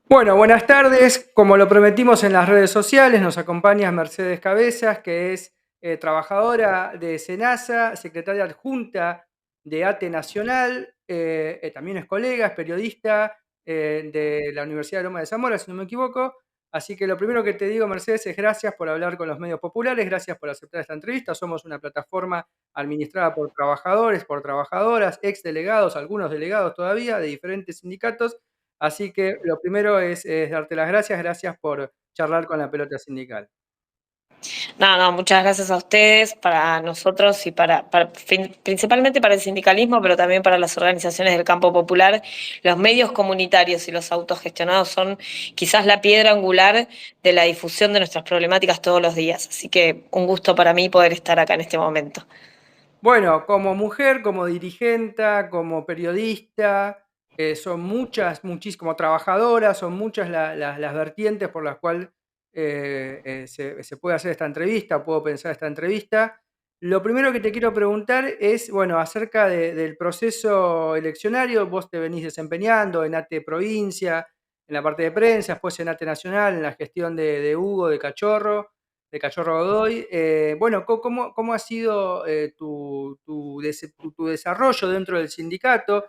Bueno, buenas tardes. Como lo prometimos en las redes sociales, nos acompaña Mercedes Cabezas, que es trabajadora de SENASA, secretaria adjunta de ATE Nacional, también es colega, es periodista de la Universidad de Loma de Zamora, si no me equivoco. Así que lo primero que te digo, Mercedes, es gracias por hablar con los medios populares, gracias por aceptar esta entrevista. Somos una plataforma administrada por trabajadores, por trabajadoras, ex delegados, algunos delegados todavía, de diferentes sindicatos. Así que lo primero es darte las gracias, gracias por charlar con la pelota sindical. No, no, muchas gracias a ustedes, para nosotros y principalmente para el sindicalismo, pero también para las organizaciones del campo popular. Los medios comunitarios y los autogestionados son quizás la piedra angular de la difusión de nuestras problemáticas todos los días. Así que un gusto para mí poder estar acá en este momento. Bueno, como mujer, como dirigenta, como periodista, son muchas, como trabajadora, son muchas las vertientes por las cuales se puede hacer esta entrevista, puedo pensar esta entrevista. Lo primero que te quiero preguntar es, bueno, acerca del proceso eleccionario. Vos te venís desempeñando en ATE Provincia, en la parte de prensa, después en ATE Nacional, en la gestión de Hugo, de Cachorro Godoy. Bueno, ¿cómo ha sido tu desarrollo dentro del sindicato?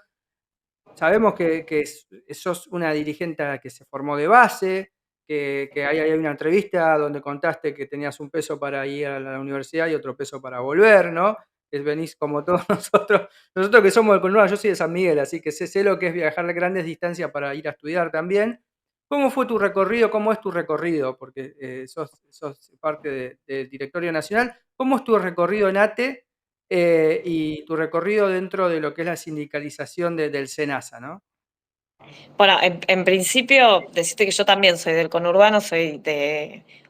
Sabemos que sos una dirigente que se formó de base, que hay una entrevista donde contaste que tenías un peso para ir a la universidad y otro peso para volver, ¿no? Venís como todos nosotros que somos del conurbano. Yo soy de San Miguel, así que sé lo que es viajar grandes distancias para ir a estudiar también. ¿Cómo fue tu recorrido? ¿Cómo es tu recorrido? Porque sos parte del directorio nacional. ¿Cómo es tu recorrido en ATE y tu recorrido dentro de lo que es la sindicalización del SENASA, ¿no? Bueno, en principio, decirte que yo también soy del conurbano,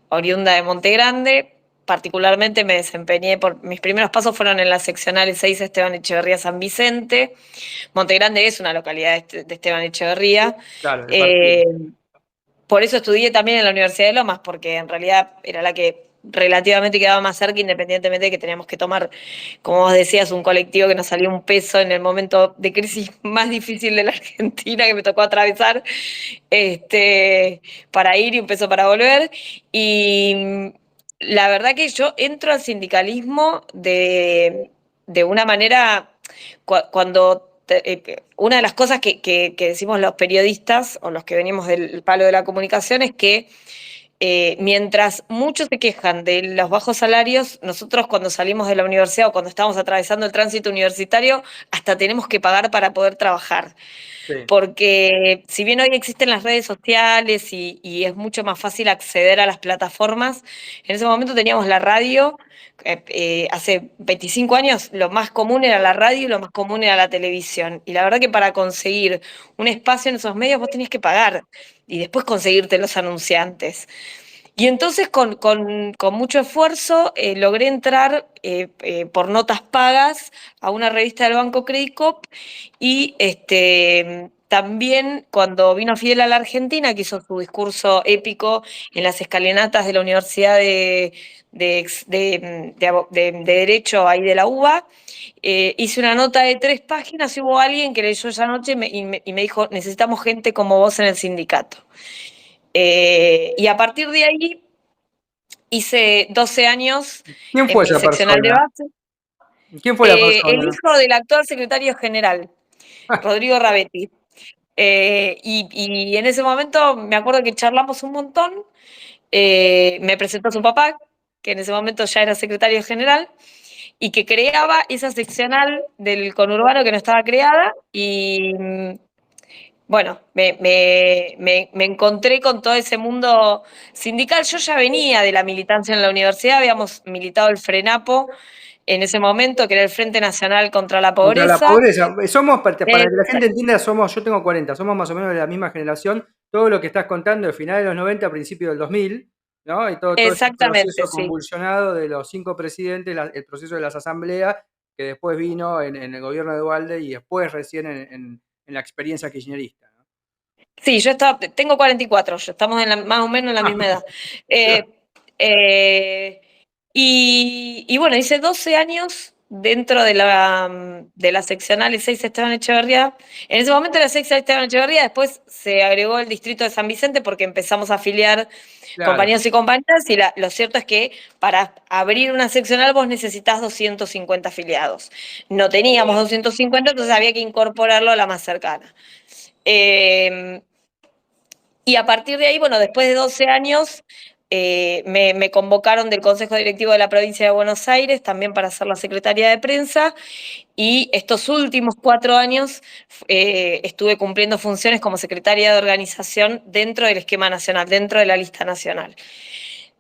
oriunda de Monte Grande. Particularmente me desempeñé, mis primeros pasos fueron en la seccional 6 Esteban Echeverría San Vicente. Monte Grande es una localidad de Esteban Echeverría. Claro, de partido. Eh, por eso estudié también en la Universidad de Lomas, porque en realidad era la que relativamente quedaba más cerca, independientemente de que teníamos que tomar, como vos decías, un colectivo que nos salió un peso en el momento de crisis más difícil de la Argentina que me tocó atravesar, para ir y un peso para volver. Y la verdad que yo entro al sindicalismo de una manera, cuando una de las cosas que decimos los periodistas o los que venimos del palo de la comunicación es que mientras muchos se quejan de los bajos salarios, nosotros cuando salimos de la universidad o cuando estamos atravesando el tránsito universitario, hasta tenemos que pagar para poder trabajar. Sí. Porque si bien hoy existen las redes sociales y es mucho más fácil acceder a las plataformas, en ese momento teníamos la radio. Hace 25 años lo más común era la radio y lo más común era la televisión. Y la verdad que para conseguir un espacio en esos medios vos tenías que pagar y después conseguirte los anunciantes. Y entonces con mucho esfuerzo logré entrar por notas pagas a una revista del Banco Credit Corp y también cuando vino Fidel a la Argentina, que hizo su discurso épico en las escalinatas de la Universidad de Derecho ahí de la UBA, hice una nota de 3 páginas y hubo alguien que leyó esa noche y me dijo, necesitamos gente como vos en el sindicato. Y a partir de ahí hice 12 años ¿Quién en fue mi esa seccional de persona? base. ¿Quién fue la El persona? hijo del actual secretario general, Rodrigo Ravetti. Y en ese momento me acuerdo que charlamos un montón. Me presentó su papá, que en ese momento ya era secretario general, y que creaba esa seccional del conurbano que no estaba creada. Y bueno, me encontré con todo ese mundo sindical. Yo ya venía de la militancia en la universidad, habíamos militado el FRENAPO en ese momento, que era el Frente Nacional contra la Contra la Pobreza. pobreza. Somos, para que la gente Exact- entienda, yo tengo 40, somos más o menos de la misma generación. Todo lo que estás contando de finales de los 90 a principios del 2000, ¿no? Y todo ese Exactamente, proceso sí. convulsionado de los 5 presidentes, el proceso de las asambleas, que después vino en el gobierno de Dualde y después recién en la experiencia kirchnerista, ¿no? Sí, tengo 44, yo estamos más o menos en la misma edad. Eh, eh, y bueno, hice 12 años dentro de la seccional E6 Esteban Echeverría. En ese momento era sexta Esteban Echeverría, después se agregó el distrito de San Vicente porque empezamos a afiliar Claro. compañeros y compañeras, y lo cierto es que para abrir una seccional vos necesitas 250 afiliados. No teníamos 250, entonces había que incorporarlo a la más cercana. Y a partir de ahí, bueno, después de 12 años, me convocaron del Consejo Directivo de la Provincia de Buenos Aires también para ser la secretaria de prensa, y estos últimos 4 años estuve cumpliendo funciones como secretaria de organización dentro del esquema nacional, dentro de la lista nacional.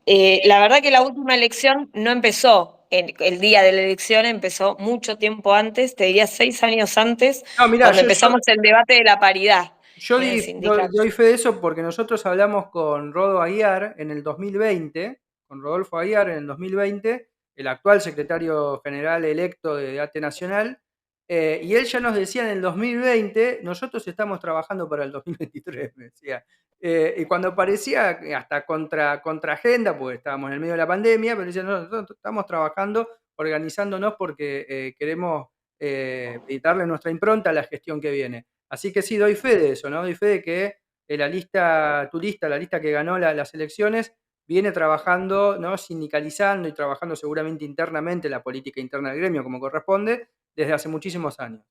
La verdad que la última elección no empezó el día de la elección, empezó mucho tiempo antes, te diría 6 años antes, No, mirá, cuando empezamos el debate de la paridad yo en el sindicato. doy fe de eso porque nosotros hablamos con Rodo Aguiar en el 2020, con Rodolfo Aguiar en el 2020, el actual secretario general electo de ATE Nacional, y él ya nos decía en el 2020, nosotros estamos trabajando para el 2023, me decía. Y cuando parecía hasta contra agenda, porque estábamos en el medio de la pandemia, pero decía, no, nosotros estamos trabajando, organizándonos porque queremos darle nuestra impronta a la gestión que viene. Así que sí, doy fe de eso, ¿no? Doy fe de que la lista, tu lista, la lista que ganó las elecciones, viene trabajando, ¿no? Sindicalizando y trabajando seguramente internamente la política interna del gremio, como corresponde, desde hace muchísimos años.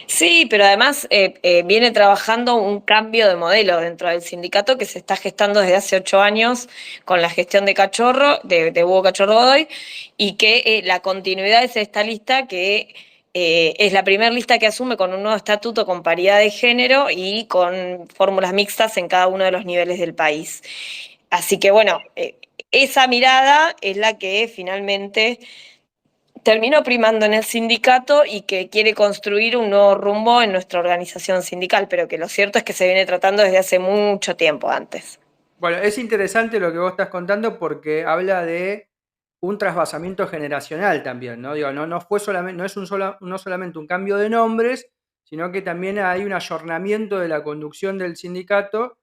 Sí, pero además viene trabajando un cambio de modelo dentro del sindicato que se está gestando desde hace 8 años con la gestión de Cachorro, de Hugo Cachorro Godoy, y que la continuidad es esta lista que es la primera lista que asume con un nuevo estatuto con paridad de género y con fórmulas mixtas en cada uno de los niveles del país. Así que bueno, esa mirada es la que finalmente terminó primando en el sindicato y que quiere construir un nuevo rumbo en nuestra organización sindical, pero que lo cierto es que se viene tratando desde hace mucho tiempo antes. Bueno, es interesante lo que vos estás contando porque habla de un trasvasamiento generacional también, ¿no? Digo, no fue solamente, no solamente un cambio de nombres, sino que también hay un ayornamiento de la conducción del sindicato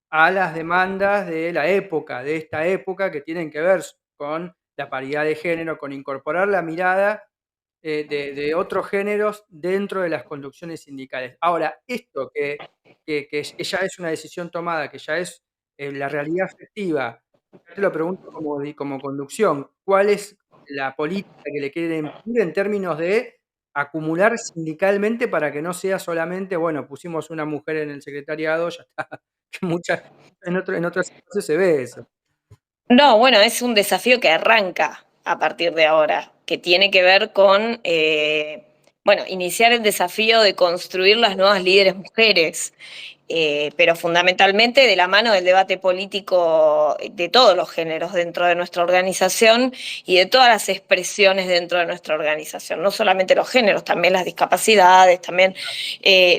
a las demandas de la época, de esta época, que tienen que ver con la paridad de género, con incorporar la mirada de otros géneros dentro de las conducciones sindicales. Ahora, esto que ya es una decisión tomada, que ya es la realidad efectiva, yo te lo pregunto como conducción, ¿cuál es la política que le quieren imponer en términos de acumular sindicalmente para que no sea solamente, bueno, pusimos una mujer en el secretariado, ya está, que en otros espacios se ve eso. No, bueno, es un desafío que arranca a partir de ahora, que tiene que ver con, bueno, iniciar el desafío de construir las nuevas líderes mujeres, pero fundamentalmente de la mano del debate político de todos los géneros dentro de nuestra organización y de todas las expresiones dentro de nuestra organización, no solamente los géneros, también las discapacidades, también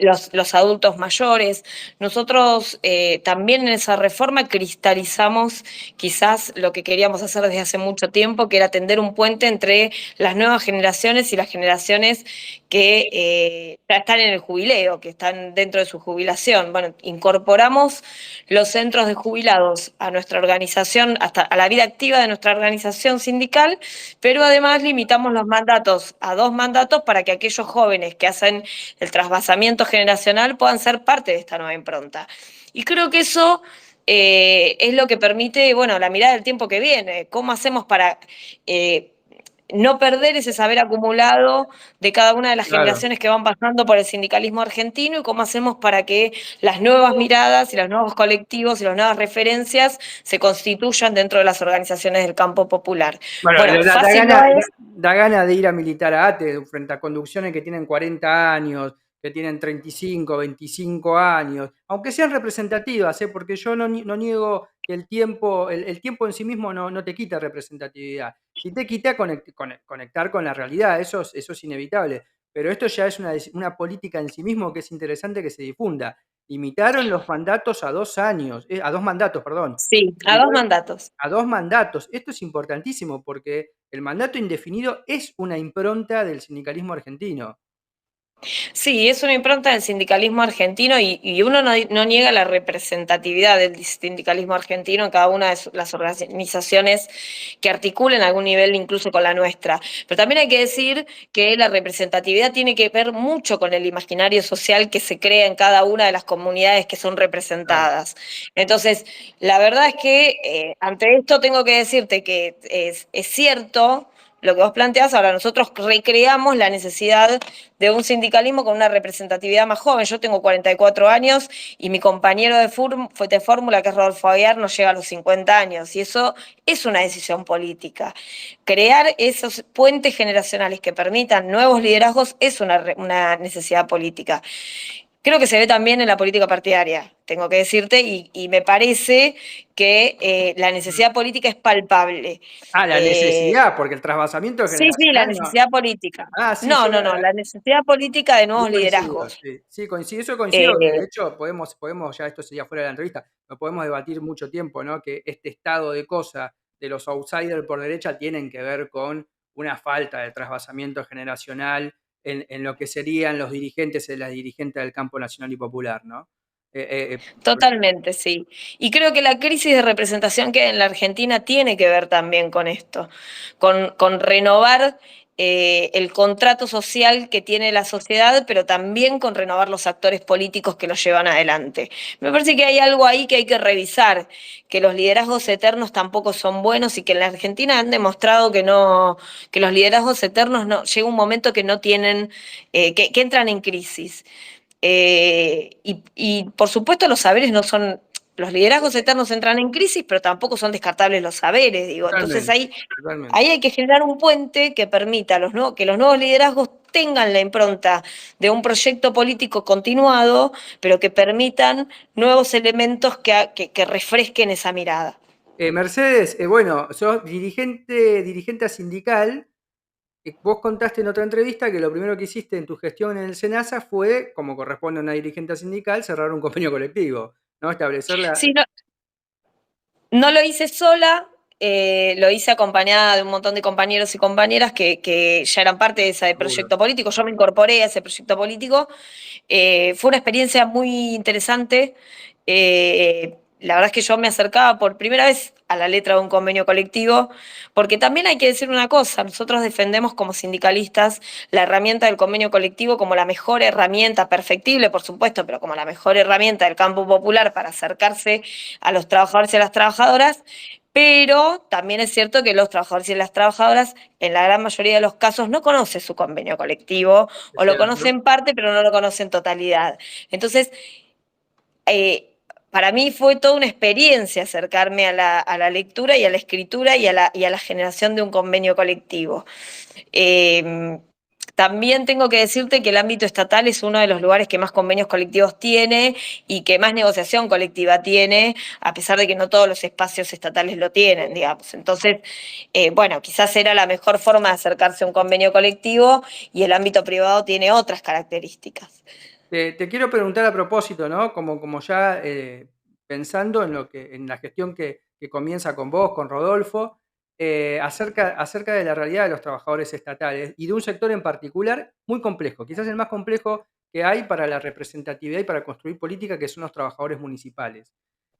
los adultos mayores. Nosotros también en esa reforma cristalizamos quizás lo que queríamos hacer desde hace mucho tiempo, que era tender un puente entre las nuevas generaciones y las generaciones que ya están en el jubileo, que están dentro de su jubilación. Bueno, incorporamos los centros de jubilados a nuestra organización, hasta a la vida activa de nuestra organización sindical, pero además limitamos los mandatos a 2 mandatos para que aquellos jóvenes que hacen el trasvasamiento generacional puedan ser parte de esta nueva impronta. Y creo que eso es lo que permite, bueno, la mirada del tiempo que viene. ¿Cómo hacemos para no perder ese saber acumulado de cada una de las Claro. generaciones que van pasando por el sindicalismo argentino, y cómo hacemos para que las nuevas miradas y los nuevos colectivos y las nuevas referencias se constituyan dentro de las organizaciones del campo popular? Bueno, Bueno, da fácil no gana, es. da gana de ir a militar a ATE frente a conducciones que tienen 40 años, que tienen 35, 25 años, aunque sean representativas, porque yo no niego que el tiempo en sí mismo no te quita representatividad. Si te quita conectar con la realidad, eso es inevitable. Pero esto ya es una política en sí mismo que es interesante que se difunda. Limitaron los mandatos a 2 años, a 2 mandatos, perdón. Sí, a 2 mandatos. A 2 mandatos. Esto es importantísimo porque el mandato indefinido es una impronta del sindicalismo argentino. Sí, es una impronta del sindicalismo argentino y uno no niega la representatividad del sindicalismo argentino en cada una de las organizaciones que articulen a algún nivel incluso con la nuestra. Pero también hay que decir que la representatividad tiene que ver mucho con el imaginario social que se crea en cada una de las comunidades que son Claro. representadas. Entonces, la verdad es que ante esto tengo que decirte que es cierto lo que vos planteás. Ahora nosotros recreamos la necesidad de un sindicalismo con una representatividad más joven. Yo tengo 44 años y mi compañero de fórmula, que es Rodolfo Aguiar, no llega a los 50 años. Y eso es una decisión política. Crear esos puentes generacionales que permitan nuevos liderazgos es una necesidad política. Creo que se ve también en la política partidaria, tengo que decirte, y me parece que la Mm. necesidad política es palpable. Ah, la Eh, necesidad, porque el trasvasamiento sí, la generacional no. necesidad política. Ah, sí, No, la necesidad política de yo nuevos coincido, liderazgos. sí. Sí, coincido, eso coincido, que Eh, de hecho podemos, ya esto sería fuera de la entrevista, lo podemos debatir mucho tiempo, ¿no? Que este estado de cosas de los outsiders por derecha tienen que ver con una falta de trasvasamiento generacional en lo que serían los dirigentes y las dirigentes del campo nacional y popular, ¿no? Porque Totalmente, sí. Y creo que la crisis de representación que hay en la Argentina tiene que ver también con esto, con renovar el contrato social que tiene la sociedad, pero también con renovar los actores políticos que lo llevan adelante. Me parece que hay algo ahí que hay que revisar, que los liderazgos eternos tampoco son buenos y que en la Argentina han demostrado que no, que los liderazgos eternos no, llega un momento que no tienen, que entran en crisis. Y por supuesto los saberes no son, los liderazgos eternos entran en crisis, pero tampoco son descartables los saberes, digo. Entonces totalmente, ahí totalmente. hay que generar un puente que permita que los nuevos liderazgos tengan la impronta de un proyecto político continuado, pero que permitan nuevos elementos que refresquen esa mirada. Mercedes, bueno, sos dirigente sindical. Vos contaste en otra entrevista que lo primero que hiciste en tu gestión en el SENASA fue, como corresponde a una dirigente sindical, cerrar un convenio colectivo, ¿no? Establecer la. Sí, no, no lo hice sola, lo hice acompañada de un montón de compañeros y compañeras que ya eran parte de ese Seguro. proyecto político. Yo me incorporé a ese proyecto político. Fue una experiencia muy interesante. La verdad es que yo me acercaba por primera vez a la letra de un convenio colectivo, porque también hay que decir una cosa: nosotros defendemos como sindicalistas la herramienta del convenio colectivo como la mejor herramienta, perfectible por supuesto, pero como la mejor herramienta del campo popular para acercarse a los trabajadores y a las trabajadoras. Pero también es cierto que los trabajadores y las trabajadoras, en la gran mayoría de los casos, no conocen su convenio colectivo, Es o lo cierto. conocen parte, pero no lo conocen totalidad. Entonces, para mí fue toda una experiencia acercarme a la lectura y a la escritura y a la generación de un convenio colectivo. Eh, También tengo que decirte que el ámbito estatal es uno de los lugares que más convenios colectivos tiene y que más negociación colectiva tiene, a pesar de que no todos los espacios estatales lo tienen, digamos. Entonces, bueno, quizás era la mejor forma de acercarse a un convenio colectivo, y el ámbito privado tiene otras características. Te quiero preguntar a propósito, ¿no? Como ya pensando en la gestión que comienza con vos, con Rodolfo, acerca de la realidad de los trabajadores estatales y de un sector en particular muy complejo, quizás el más complejo que hay para la representatividad y para construir política, que son los trabajadores municipales.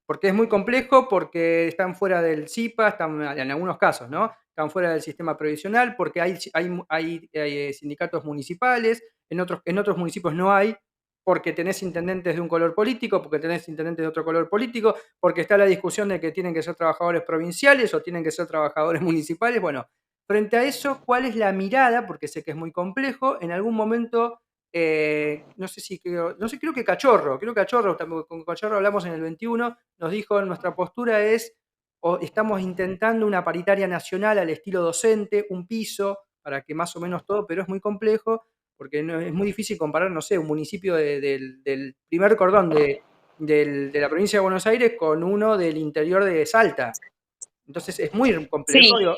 Porque es muy complejo, porque están fuera del CIPA, están en algunos casos, ¿no? Están fuera del sistema previsional, porque hay sindicatos municipales, en otros municipios no hay, porque tenés intendentes de un color político, porque tenés intendentes de otro color político, porque está la discusión de que tienen que ser trabajadores provinciales o tienen que ser trabajadores municipales. Bueno, frente a eso, ¿cuál es la mirada? Porque sé que es muy complejo. En algún momento, no sé, creo que Cachorro, con Cachorro hablamos en el 21, nos dijo: nuestra postura es, o estamos intentando una paritaria nacional al estilo docente, un piso, para que más o menos todo, pero es muy complejo porque es muy difícil comparar, no sé, un municipio del primer cordón de la provincia de Buenos Aires con uno del interior de Salta. Entonces es muy Sí, complejo. Digo,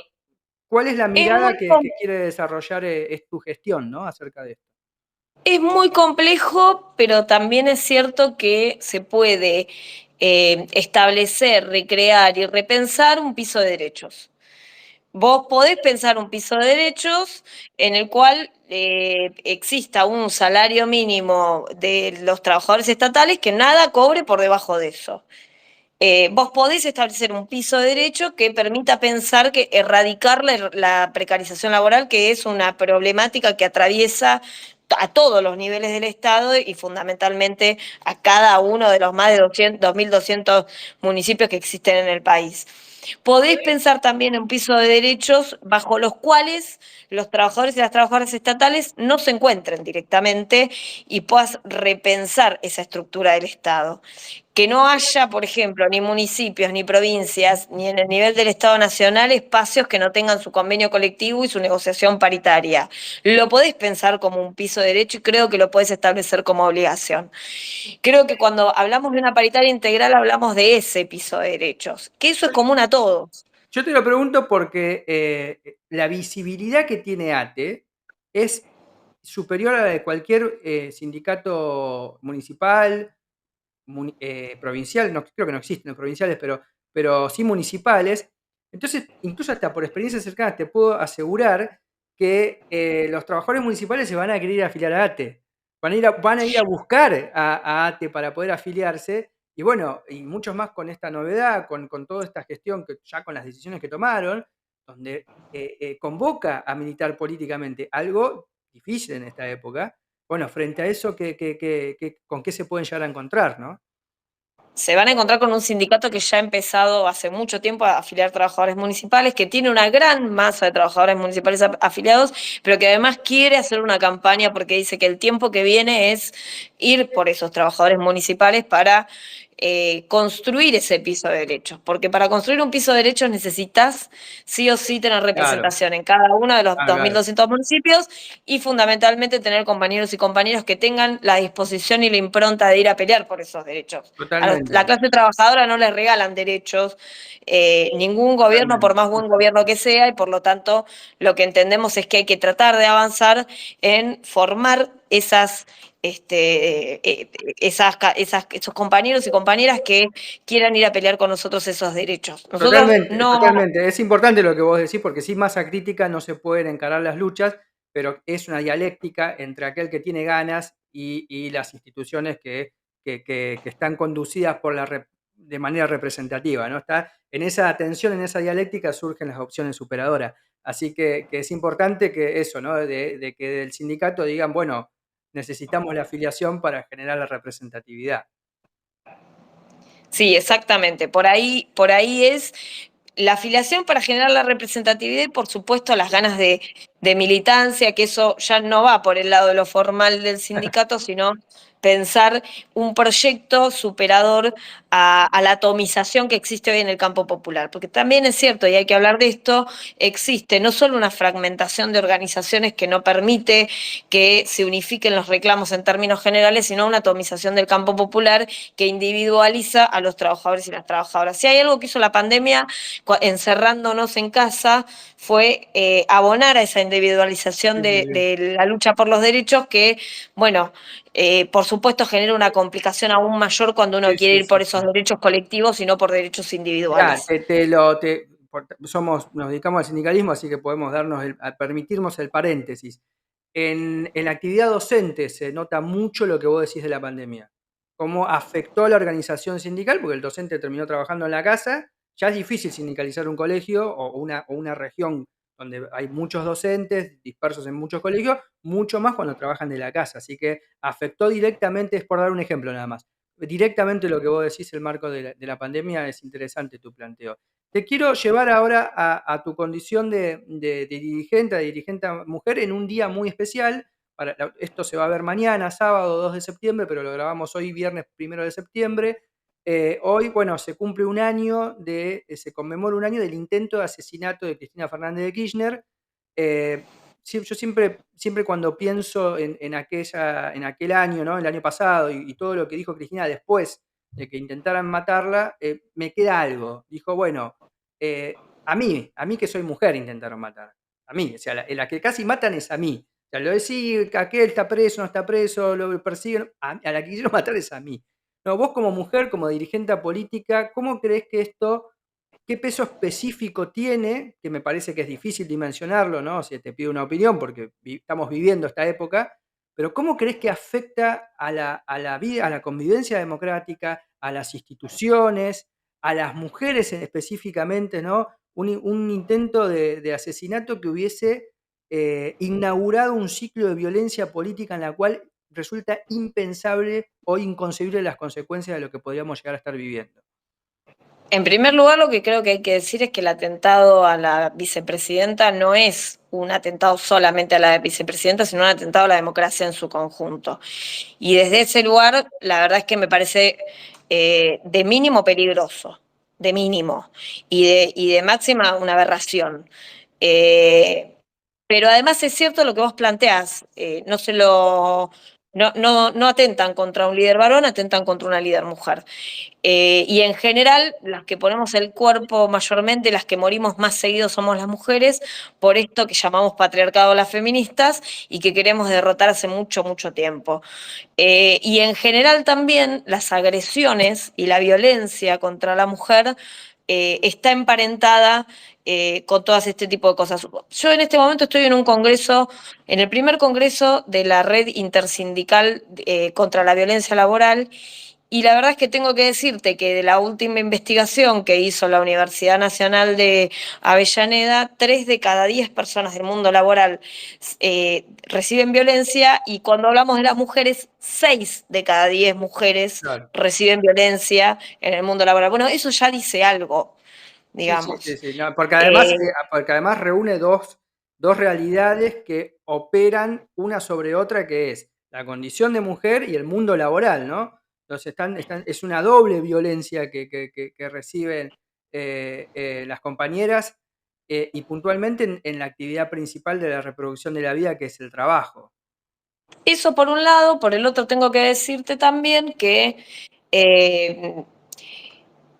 ¿cuál es la es mirada muy, que quiere desarrollar es tu gestión, ¿no? Acerca de esto. es muy complejo, pero también es cierto que se puede establecer, recrear y repensar un piso de derechos. Vos podés pensar un piso de derechos en el cual exista un salario mínimo de los trabajadores estatales que nada cobre por debajo de eso. Vos podés establecer un piso de derecho que permita pensar que erradicar la precarización laboral, que es una problemática que atraviesa a todos los niveles del Estado y fundamentalmente a cada uno de los más de 2.200 municipios que existen en el país. Podés pensar también en un piso de derechos bajo los cuales los trabajadores y las trabajadoras estatales no se encuentren directamente y puedas repensar esa estructura del Estado. Que no haya, por ejemplo, ni municipios, ni provincias, ni en el nivel del Estado Nacional, espacios que no tengan su convenio colectivo y su negociación paritaria. Lo podés pensar como un piso de derecho y creo que lo podés establecer como obligación. Creo que cuando hablamos de una paritaria integral hablamos de ese piso de derechos, que eso es común a todos. Yo te lo pregunto porque la visibilidad que tiene ATE es superior a la de cualquier sindicato municipal, provincial, no, creo que no existen los provinciales, pero sí municipales. Entonces, incluso hasta por experiencias cercanas te puedo asegurar que los trabajadores municipales se van a querer afiliar a ATE. Van a ir a buscar a ATE para poder afiliarse. Y bueno, y muchos más con esta novedad, con toda esta gestión, que ya con las decisiones que tomaron, donde convoca a militar políticamente, algo difícil en esta época. Bueno, frente a eso, ¿con qué se pueden llegar a encontrar, no? Se van a encontrar con un sindicato que ya ha empezado hace mucho tiempo a afiliar trabajadores municipales, que tiene una gran masa de trabajadores municipales afiliados, pero que además quiere hacer una campaña porque dice que el tiempo que viene es ir por esos trabajadores municipales para construir ese piso de derechos. Porque para construir un piso de derechos necesitas sí o sí tener Claro, representación en cada uno de los claro, claro. 2.200 municipios y fundamentalmente tener compañeros y compañeras que tengan la disposición y la impronta de ir a pelear por esos derechos. La Totalmente, clase trabajadora no les regalan derechos, ningún gobierno, por totalmente. más buen gobierno que sea, y por lo tanto lo que entendemos es que hay que tratar de avanzar en formar esos compañeros y compañeras que quieran ir a pelear con nosotros esos derechos. Nosotros Totalmente, no. totalmente. Es importante lo que vos decís, porque sin masa crítica no se pueden encarar las luchas, pero es una dialéctica entre aquel que tiene ganas y las instituciones que están conducidas de manera representativa, ¿no? Está en esa tensión, en esa dialéctica surgen las opciones superadoras. Así que es importante que eso, ¿no? De que del sindicato digan, bueno, necesitamos la afiliación para generar la representatividad. Sí, exactamente. Por ahí es la afiliación para generar la representatividad y, por supuesto, las ganas de militancia, que eso ya no va por el lado de lo formal del sindicato, sino pensar un proyecto superador a la atomización que existe hoy en el campo popular. Porque también es cierto, y hay que hablar de esto, existe no solo una fragmentación de organizaciones que no permite que se unifiquen los reclamos en términos generales, sino una atomización del campo popular que individualiza a los trabajadores y las trabajadoras. Si hay algo que hizo la pandemia encerrándonos en casa fue abonar a esa individualización Sí, sí, sí. de la lucha por los derechos que, bueno, por supuesto genera una complicación aún mayor cuando uno Sí, quiere sí, ir por sí, esos sí. derechos colectivos y no por derechos Mirá, individuales. nos dedicamos al sindicalismo, así que podemos permitirnos el paréntesis. En la actividad docente se nota mucho lo que vos decís de la pandemia. Cómo afectó a la organización sindical, porque el docente terminó trabajando en la casa. Ya es difícil sindicalizar un colegio o una región donde hay muchos docentes dispersos en muchos colegios, mucho más cuando trabajan de la casa. Así que afectó directamente, es por dar un ejemplo nada más. Directamente lo que vos decís, el marco de la pandemia, es interesante tu planteo. Te quiero llevar ahora a tu condición de dirigente mujer en un día muy especial. Esto se va a ver mañana, sábado 2 de septiembre, pero lo grabamos hoy, viernes 1 de septiembre. Hoy, bueno, se conmemora un año del intento de asesinato de Cristina Fernández de Kirchner. Eh, sí, yo siempre cuando pienso en aquel año, ¿no? El año pasado, y todo lo que dijo Cristina después de que intentaran matarla, me queda algo. Dijo, bueno, a mí que soy mujer intentaron matar. A mí, o sea, la que casi matan es a mí. O sea, lo de decir que aquel está preso, no está preso, lo persiguen, a la que quisieron matar es a mí. No, vos como mujer, como dirigente política, ¿cómo crees que esto qué peso específico tiene, que me parece que es difícil dimensionarlo, ¿no? Si te pido una opinión, porque estamos viviendo esta época, pero ¿cómo crees que afecta a la vida, a la convivencia democrática, a las instituciones, a las mujeres específicamente, ¿no? Un intento de asesinato que hubiese inaugurado un ciclo de violencia política en la cual resulta impensable o inconcebible las consecuencias de lo que podríamos llegar a estar viviendo. En primer lugar, lo que creo que hay que decir es que el atentado a la vicepresidenta no es un atentado solamente a la vicepresidenta, sino un atentado a la democracia en su conjunto. Y desde ese lugar, la verdad es que me parece de mínimo peligroso, de mínimo, y de máxima una aberración. Eh, pero además es cierto lo que vos planteás, no se lo... no atentan contra un líder varón, atentan contra una líder mujer. Y en general, las que ponemos el cuerpo mayormente, las que morimos más seguido somos las mujeres, por esto que llamamos patriarcado las feministas y que queremos derrotar hace mucho, mucho tiempo. Y en general también las agresiones y la violencia contra la mujer está emparentada con todas este tipo de cosas. Yo en este momento estoy en un congreso, en el primer congreso de la Red Intersindical contra la Violencia Laboral, y la verdad es que tengo que decirte que de la última investigación que hizo la Universidad Nacional de Avellaneda, 3 de cada 10 personas del mundo laboral reciben violencia, y cuando hablamos de las mujeres, 6 de cada 10 mujeres Claro. reciben violencia en el mundo laboral. Bueno, eso ya dice algo, Sí, sí, sí, digamos. sí. No, Eh, porque además reúne dos realidades que operan una sobre otra, que es la condición de mujer y el mundo laboral, ¿no? Entonces es una doble violencia que reciben las compañeras y puntualmente en la actividad principal de la reproducción de la vida, que es el trabajo. Eso por un lado, por el otro tengo que decirte también que eh,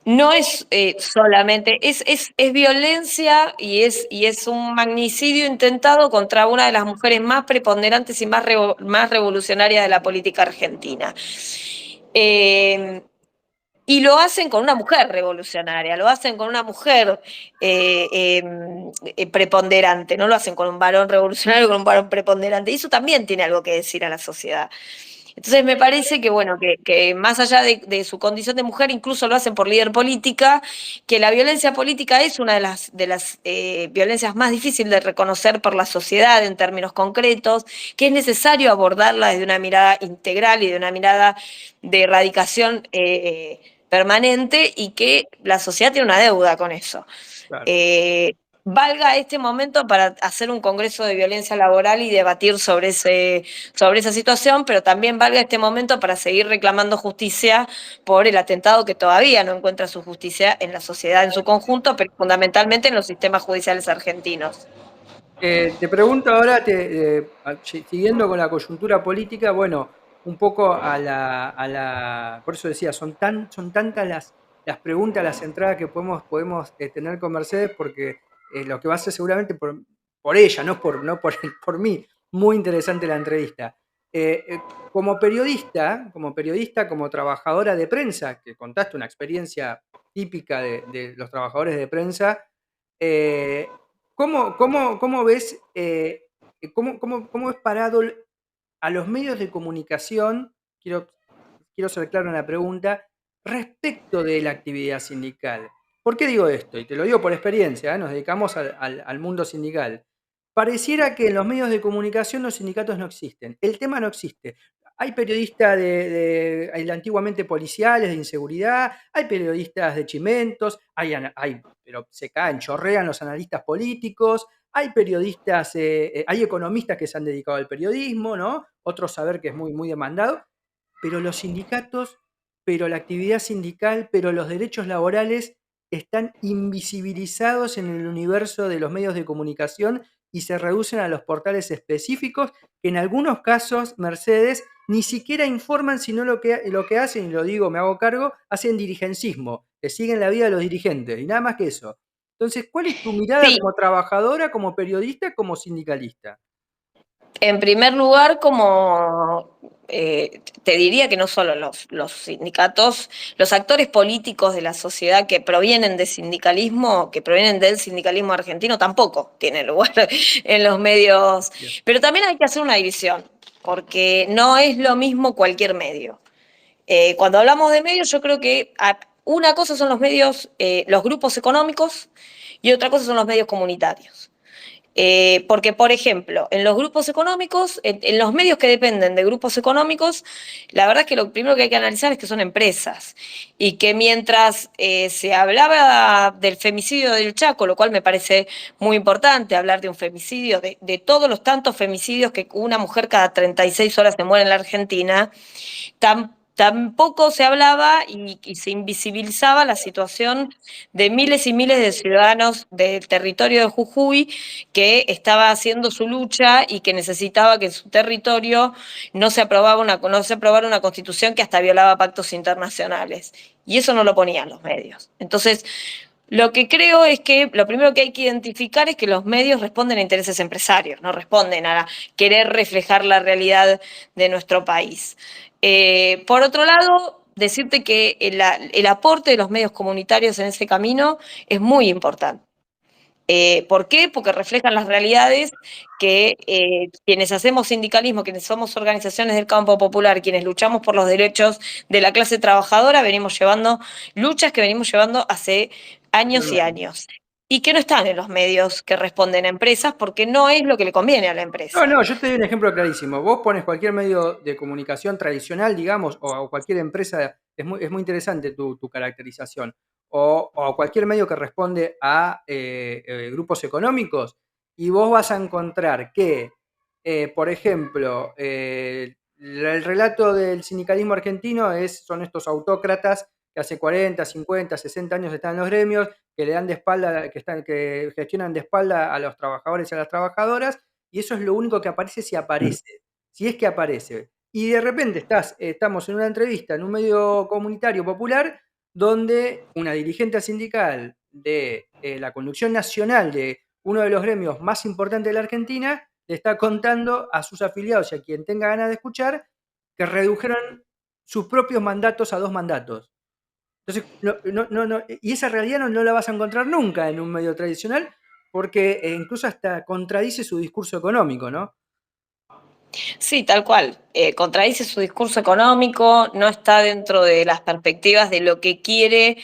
no es solamente, es violencia y es un magnicidio intentado contra una de las mujeres más preponderantes y más revolucionarias de la política argentina. Eh, y lo hacen con una mujer revolucionaria, lo hacen con una mujer preponderante, no lo hacen con un varón revolucionario, con un varón preponderante. Y eso también tiene algo que decir a la sociedad. Entonces me parece que, bueno, que más allá de su condición de mujer, incluso lo hacen por líder política, que la violencia política es una de las violencias más difíciles de reconocer por la sociedad en términos concretos, que es necesario abordarla desde una mirada integral y de una mirada de erradicación permanente, y que la sociedad tiene una deuda con eso. Claro. Eh, Valga este momento para hacer un congreso de violencia laboral y debatir sobre esa situación, pero también valga este momento para seguir reclamando justicia por el atentado que todavía no encuentra su justicia en la sociedad en su conjunto, pero fundamentalmente en los sistemas judiciales argentinos. Te pregunto ahora, siguiendo con la coyuntura política, bueno, un poco por eso decía, son tantas las preguntas, las entradas que podemos tener con Mercedes, porque lo que va a ser seguramente por ella, por mí, muy interesante la entrevista. Como periodista, como trabajadora de prensa, que contaste una experiencia típica de los trabajadores de prensa, eh, cómo ves, cómo ves parado a los medios de comunicación? Quiero ser claro en la pregunta, respecto de la actividad sindical. ¿Por qué digo esto? Y te lo digo por experiencia, nos dedicamos al mundo sindical. Pareciera que en los medios de comunicación los sindicatos no existen. El tema no existe. Hay periodistas antiguamente policiales, de inseguridad, hay periodistas de chimentos, pero se caen, chorrean los analistas políticos, hay periodistas, hay economistas que se han dedicado al periodismo, ¿no? Otros saber que es muy, muy demandado, pero los sindicatos, pero la actividad sindical, pero los derechos laborales están invisibilizados en el universo de los medios de comunicación y se reducen a los portales específicos que en algunos casos, Mercedes, ni siquiera informan, sino lo que hacen, y lo digo, me hago cargo, hacen dirigencismo, que siguen la vida de los dirigentes, y nada más que eso. Entonces, ¿cuál es tu mirada Sí, como trabajadora, como periodista, como sindicalista? En primer lugar, como te diría que no solo los sindicatos, los actores políticos de la sociedad que provienen de sindicalismo, que provienen del sindicalismo argentino, tampoco tienen lugar en los medios. Bien. Pero también hay que hacer una división, porque no es lo mismo cualquier medio. Cuando hablamos de medios, yo creo que una cosa son los medios, los grupos económicos, y otra cosa son los medios comunitarios. Porque, por ejemplo, en los grupos económicos, en los medios que dependen de grupos económicos, la verdad es que lo primero que hay que analizar es que son empresas. Y que mientras se hablaba del femicidio del Chaco, lo cual me parece muy importante hablar de un femicidio, de todos los tantos femicidios que una mujer cada 36 horas se muere en la Argentina, tampoco se hablaba y se invisibilizaba la situación de miles y miles de ciudadanos del territorio de Jujuy que estaba haciendo su lucha y que necesitaba que en su territorio no se aprobara una constitución que hasta violaba pactos internacionales. Y eso no lo ponían los medios. Entonces, lo que creo es que lo primero que hay que identificar es que los medios responden a intereses empresarios, no responden a querer reflejar la realidad de nuestro país. Por otro lado, decirte que el aporte de los medios comunitarios en ese camino es muy importante. ¿Por qué? Porque reflejan las realidades que quienes hacemos sindicalismo, quienes somos organizaciones del campo popular, quienes luchamos por los derechos de la clase trabajadora, venimos llevando luchas que venimos llevando hace años y Totalmente. años. Y que no están en los medios que responden a empresas porque no es lo que le conviene a la No, empresa. no, yo te doy un ejemplo clarísimo. Vos pones cualquier medio de comunicación tradicional, digamos, o cualquier empresa, es muy interesante tu caracterización, o cualquier medio que responde a grupos económicos, y vos vas a encontrar que, por ejemplo, el relato del sindicalismo argentino son estos autócratas que hace 40, 50, 60 años están en los gremios, que le dan de espalda, que gestionan de espalda a los trabajadores y a las trabajadoras, y eso es lo único que aparece si aparece, si es que aparece. Y de repente estamos en una entrevista en un medio comunitario popular donde una dirigente sindical de la conducción nacional de uno de los gremios más importantes de la Argentina le está contando a sus afiliados y a quien tenga ganas de escuchar que redujeron sus propios mandatos a 2 mandatos. Entonces, y esa realidad no la vas a encontrar nunca en un medio tradicional porque incluso hasta contradice su discurso económico, ¿no? Sí, tal cual. Contradice su discurso económico, no está dentro de las perspectivas de lo que quiere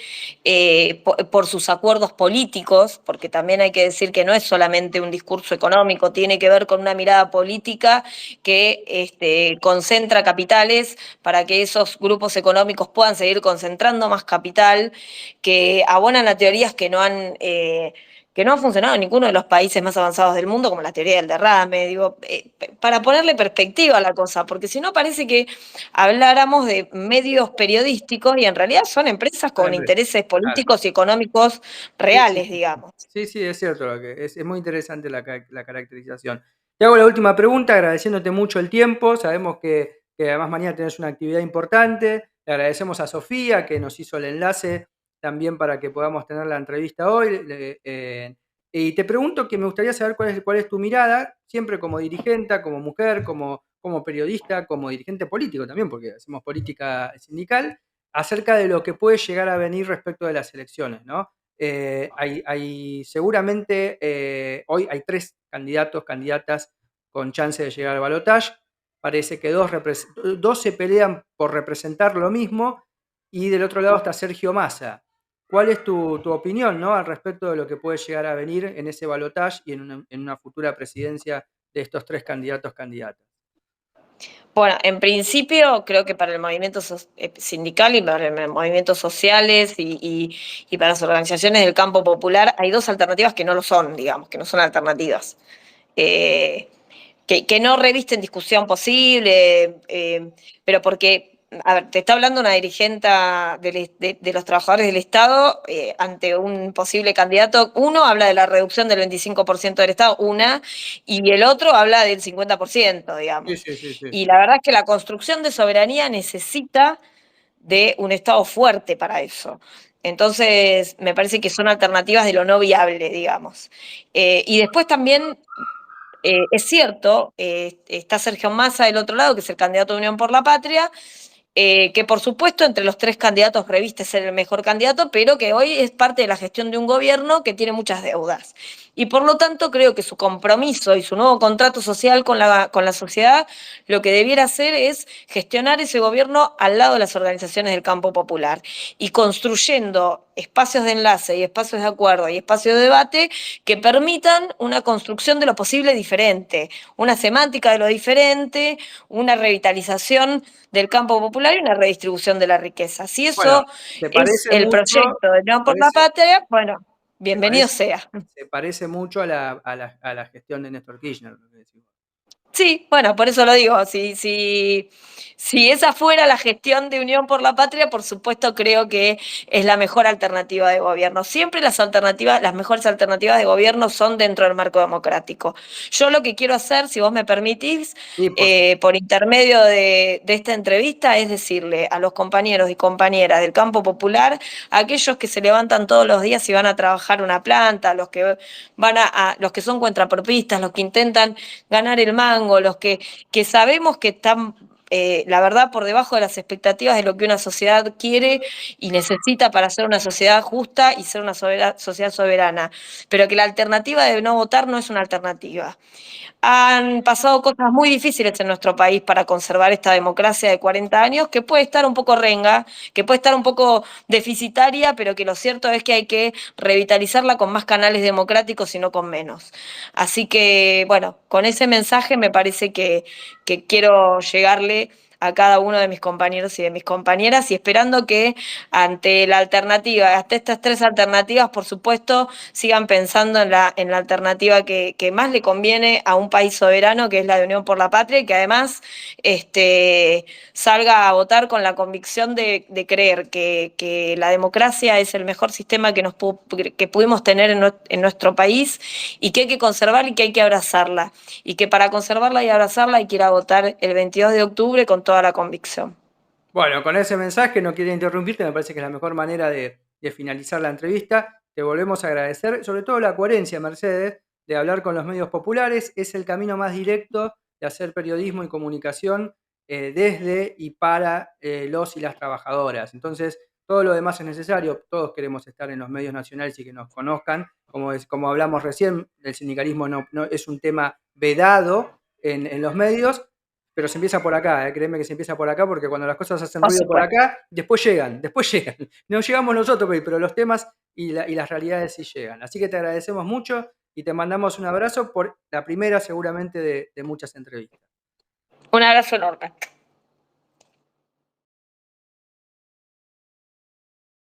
por sus acuerdos políticos, porque también hay que decir que no es solamente un discurso económico, tiene que ver con una mirada política que concentra capitales para que esos grupos económicos puedan seguir concentrando más capital, que abonan a teorías que no ha funcionado en ninguno de los países más avanzados del mundo, como la teoría del derrame, digo, para ponerle perspectiva a la cosa, porque si no parece que habláramos de medios periodísticos y en realidad son empresas Son con empresas. intereses Claro. políticos y económicos Sí, sí, reales, sí, sí. digamos. Sí, sí, es cierto, es muy interesante la caracterización. Te hago la última pregunta, agradeciéndote mucho el tiempo. Sabemos que además mañana tenés una actividad importante. Le agradecemos a Sofía que nos hizo el enlace también para que podamos tener la entrevista hoy. Y te pregunto que me gustaría saber cuál es tu mirada, siempre como dirigente, como mujer, como periodista, como dirigente político también, porque hacemos política sindical, acerca de lo que puede llegar a venir respecto de las elecciones, ¿no? Seguramente hoy hay 3 candidatos, candidatas con chance de llegar al balotaje. Parece que dos se pelean por representar lo mismo y del otro lado está Sergio Massa. ¿Cuál es tu opinión, ¿no?, al respecto de lo que puede llegar a venir en ese balotaje y en una futura presidencia de estos 3 candidatos, candidatas? Bueno, en principio creo que para el movimiento sindical y para los movimientos sociales y para las organizaciones del campo popular hay dos alternativas que no lo son, digamos, que no son alternativas. Eh, que no revisten discusión posible, pero porque, a ver, te está hablando una dirigenta de los trabajadores del Estado ante un posible candidato. Uno habla de la reducción del 25% del Estado, y el otro habla del 50%, Sí, digamos. sí, sí, sí. Y la verdad es que la construcción de soberanía necesita de un Estado fuerte para eso. Entonces, me parece que son alternativas de lo no viable, digamos. Y después también es cierto, está Sergio Massa del otro lado, que es el candidato de Unión por la Patria, que por supuesto entre los tres candidatos reviste ser el mejor candidato, pero que hoy es parte de la gestión de un gobierno que tiene muchas deudas. Y por lo tanto creo que su compromiso y su nuevo contrato social con la sociedad lo que debiera hacer es gestionar ese gobierno al lado de las organizaciones del campo popular y construyendo espacios de enlace y espacios de acuerdo y espacios de debate que permitan una construcción de lo posible diferente, una semántica de lo diferente, una revitalización del campo popular y una redistribución de la riqueza. Si Bueno, eso se es parece el mucho, proyecto de Unión por la parece, Patria, bueno, se bienvenido parece, sea. se parece mucho a la gestión de Néstor Kirchner, lo que decimos. Sí, bueno, por eso lo digo. Si esa fuera la gestión de Unión por la Patria, por supuesto creo que es la mejor alternativa de gobierno. Siempre las alternativas, las mejores alternativas de gobierno son dentro del marco democrático. Yo lo que quiero hacer, si vos me permitís, Y por supuesto. por intermedio de esta entrevista, es decirle a los compañeros y compañeras del campo popular, a aquellos que se levantan todos los días y van a trabajar una planta, los que los que son contrapropistas, los que intentan ganar el mango, que sabemos que están, la verdad, por debajo de las expectativas de lo que una sociedad quiere y necesita para ser una sociedad justa y ser una sociedad soberana, pero que la alternativa de no votar no es una alternativa. Han pasado cosas muy difíciles en nuestro país para conservar esta democracia de 40 años, que puede estar un poco renga, que puede estar un poco deficitaria, pero que lo cierto es que hay que revitalizarla con más canales democráticos y no con menos. Así que, bueno, con ese mensaje me parece que quiero llegarle a cada uno de mis compañeros y de mis compañeras y esperando que ante la alternativa, hasta estas tres alternativas, por supuesto, sigan pensando en la alternativa que más le conviene a un país soberano, que es la de Unión por la Patria, y que además salga a votar con la convicción de creer que la democracia es el mejor sistema que pudimos tener en nuestro país y que hay que conservarla y que hay que abrazarla. Y que para conservarla y abrazarla hay que ir a votar el 22 de octubre con toda la convicción. Bueno, con ese mensaje no quiero interrumpirte, me parece que es la mejor manera de finalizar la entrevista. Te volvemos a agradecer, sobre todo la coherencia, Mercedes, de hablar con los medios populares. Es el camino más directo de hacer periodismo y comunicación desde y para los y las trabajadoras. Entonces, todo lo demás es necesario. Todos queremos estar en los medios nacionales y que nos conozcan. Como hablamos recién, el sindicalismo no es un tema vedado en los medios, pero se empieza por acá, créeme que se empieza por acá, porque cuando las cosas hacen Por ruido por supuesto. acá, después llegan, después llegan. No llegamos nosotros, pero los temas y las realidades sí llegan. Así que te agradecemos mucho y te mandamos un abrazo por la primera seguramente de muchas entrevistas. Un abrazo enorme.